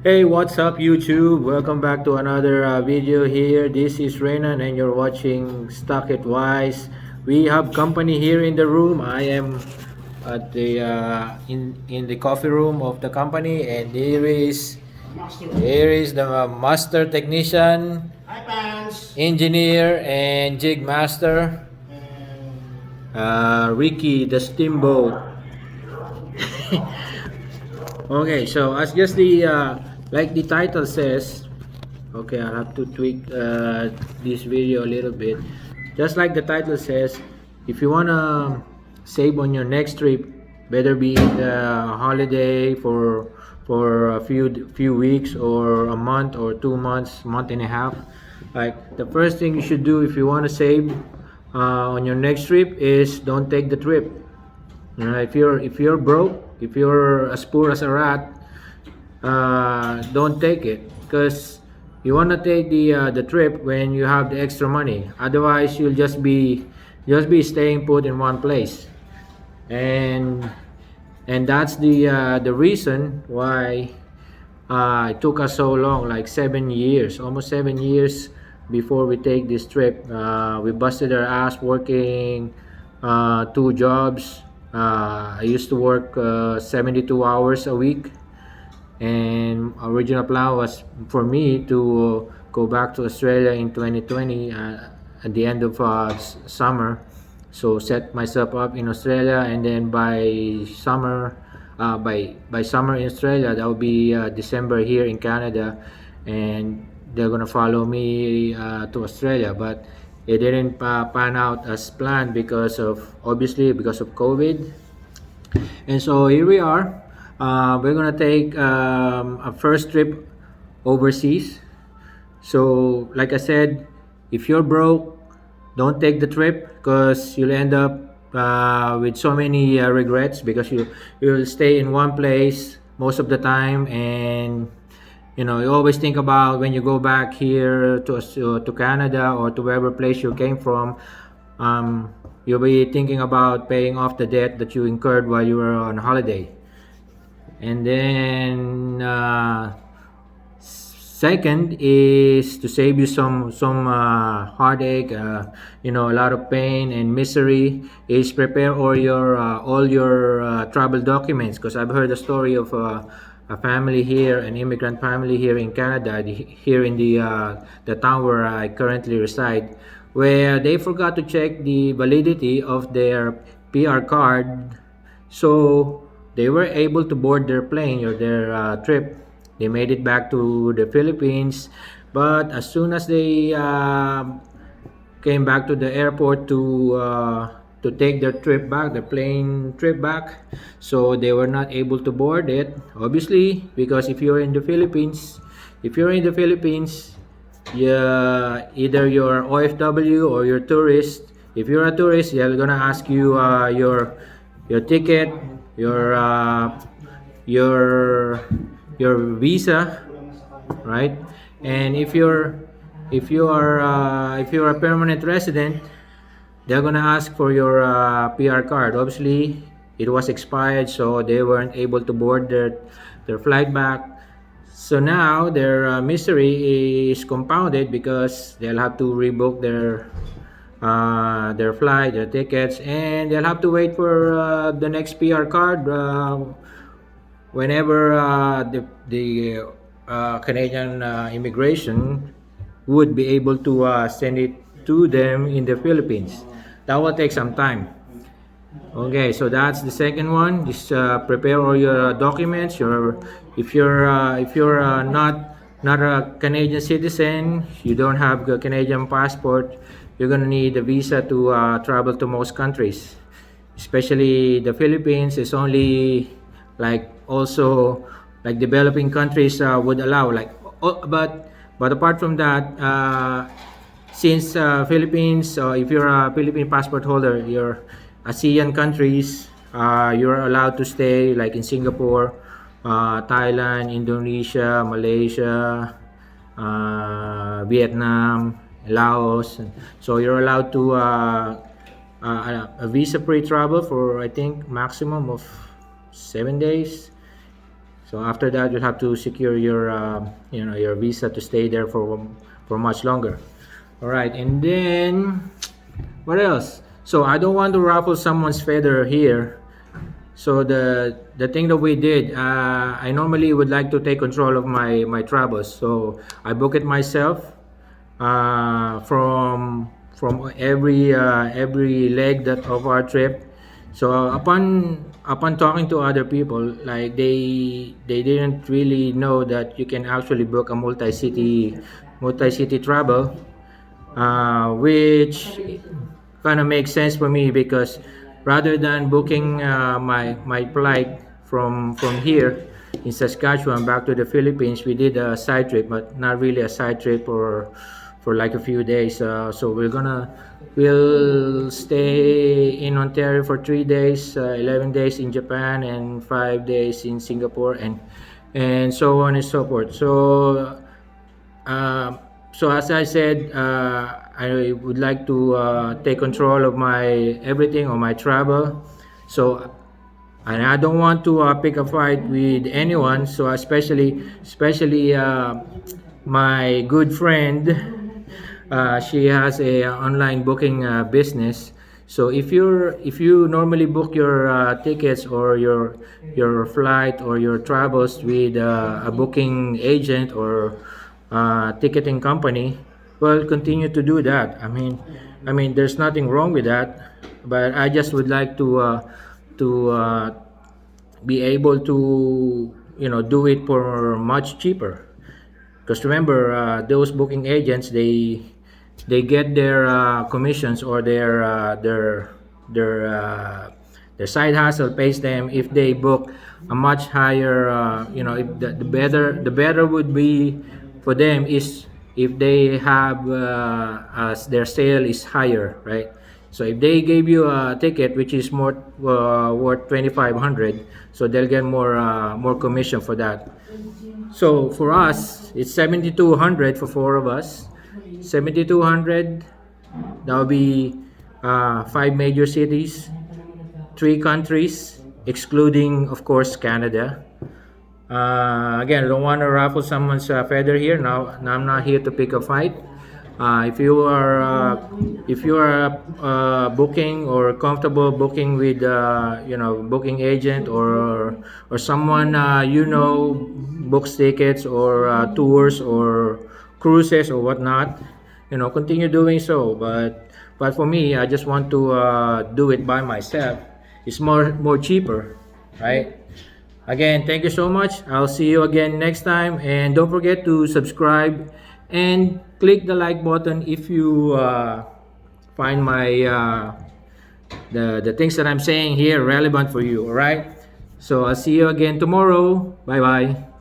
Hey, what's up YouTube? Welcome back to another video here. This is Renan and you're watching Stock It Wise. We have company here in the room. I am at the in the coffee room of the company, and here is the master technician, Hi, Pants. engineer, and jig master, Ricky the Steamboat. Okay, so as just the like the title says, okay, I'll have to tweak this video a little bit. Just like the title says, if you wanna save on your next trip, better be it a holiday for a few weeks or a month or 2 months, month and a half. Like the first thing you should do if you want to save on your next trip is don't take the trip. If you're broke, if you're as poor as a rat, don't take it, because you want to take the trip when you have the extra money. Otherwise, you'll just be staying put in one place, and that's the reason why it took us so long, like 7 years, almost 7 years before we take this trip. We busted our ass working two jobs. I used to work 72 hours a week, and original plan was for me to go back to Australia in 2020 at the end of summer. So set myself up in Australia, and then by summer, by summer in Australia, that will be December here in Canada, and they're gonna follow me to Australia. But it didn't pan out as planned because of, obviously, because of COVID. And so here we are. We're gonna take a first trip overseas. So, like I said, if you're broke, don't take the trip, because you'll end up with so many regrets, because you'll stay in one place most of the time, and you always think about when you go back here to Canada or to wherever place you came from. You'll be thinking about paying off the debt that you incurred while you were on holiday. And then second is to save you some heartache, a lot of pain and misery, is prepare all your travel documents, because I've heard the story of a family here, an immigrant family here in Canada, here in the town where I currently reside, where they forgot to check the validity of their PR card. So they were able to board their plane or their trip. They made it back to the Philippines, but as soon as they came back to the airport to take their trip back, the plane trip back, so they were not able to board it. Obviously, because if you're in the Philippines, yeah, either you're OFW or you're tourist. If you're a tourist, they're gonna ask you your ticket, your your your visa, right? And if you're a permanent resident, they're gonna ask for your PR card. Obviously, it was expired, so they weren't able to board their flight back. So now their misery is compounded, because they'll have to rebook their flight, their tickets, and they'll have to wait for the next PR card whenever the Canadian immigration would be able to send it to them in the Philippines. That will take some time. Okay, so that's the second one. Just prepare all your documents. If you're not a Canadian citizen, you don't have a Canadian passport, you're gonna need a visa to travel to most countries, especially the Philippines. Is only like, also like developing countries would allow, like, but apart from that, since Philippines, if you're a Philippine passport holder, you're ASEAN countries, you're allowed to stay like in Singapore, Thailand, Indonesia, Malaysia, Vietnam, Laos. So you're allowed to a visa free travel for, I think, maximum of 7 days. So after that, you'll have to secure your your visa to stay there for much longer. All right, and then what else? So I don't want to ruffle someone's feather here. So the thing that we did, I normally would like to take control of my travels. So I book it myself, from every leg that of our trip. So upon talking to other people, like they didn't really know that you can actually book a multi-city travel, which kind of makes sense for me, because rather than booking my flight from here in Saskatchewan back to the Philippines, we did a side trip, but not really a side trip, or for like a few days. So we'll stay in Ontario for 3 days, 11 days in Japan, and 5 days in Singapore, and so on and so forth. Um, so as I said, I would like to take control of my everything on my travel. So, and I don't want to pick a fight with anyone. So especially my good friend. She has a online booking business. So if you normally book your tickets, or your flight or your travels with a booking agent, or ticketing company, well, continue to do that. I mean, there's nothing wrong with that, but I just would like to be able to do it for much cheaper. Because remember, those booking agents, they get their commissions, or their their side hustle pays them if they book a much higher. If the better would be for them is if they have their sale is higher, right? So if they gave you a ticket which is more worth 2,500, so they'll get more commission for that. So for us, it's 7,200 for four of us. 7,200. That will be five major cities, three countries, excluding, of course, Canada. Again, I don't want to ruffle someone's feather here. Now I'm not here to pick a fight. If you are booking or comfortable booking with booking agent, or someone books tickets, or tours, or cruises, or whatnot, continue doing so. But for me, I just want to do it by myself. It's more cheaper, right? Again, thank you so much. I'll see you again next time. And don't forget to subscribe and click the like button if you find my the things that I'm saying here relevant for you. All right. So I'll see you again tomorrow. Bye bye.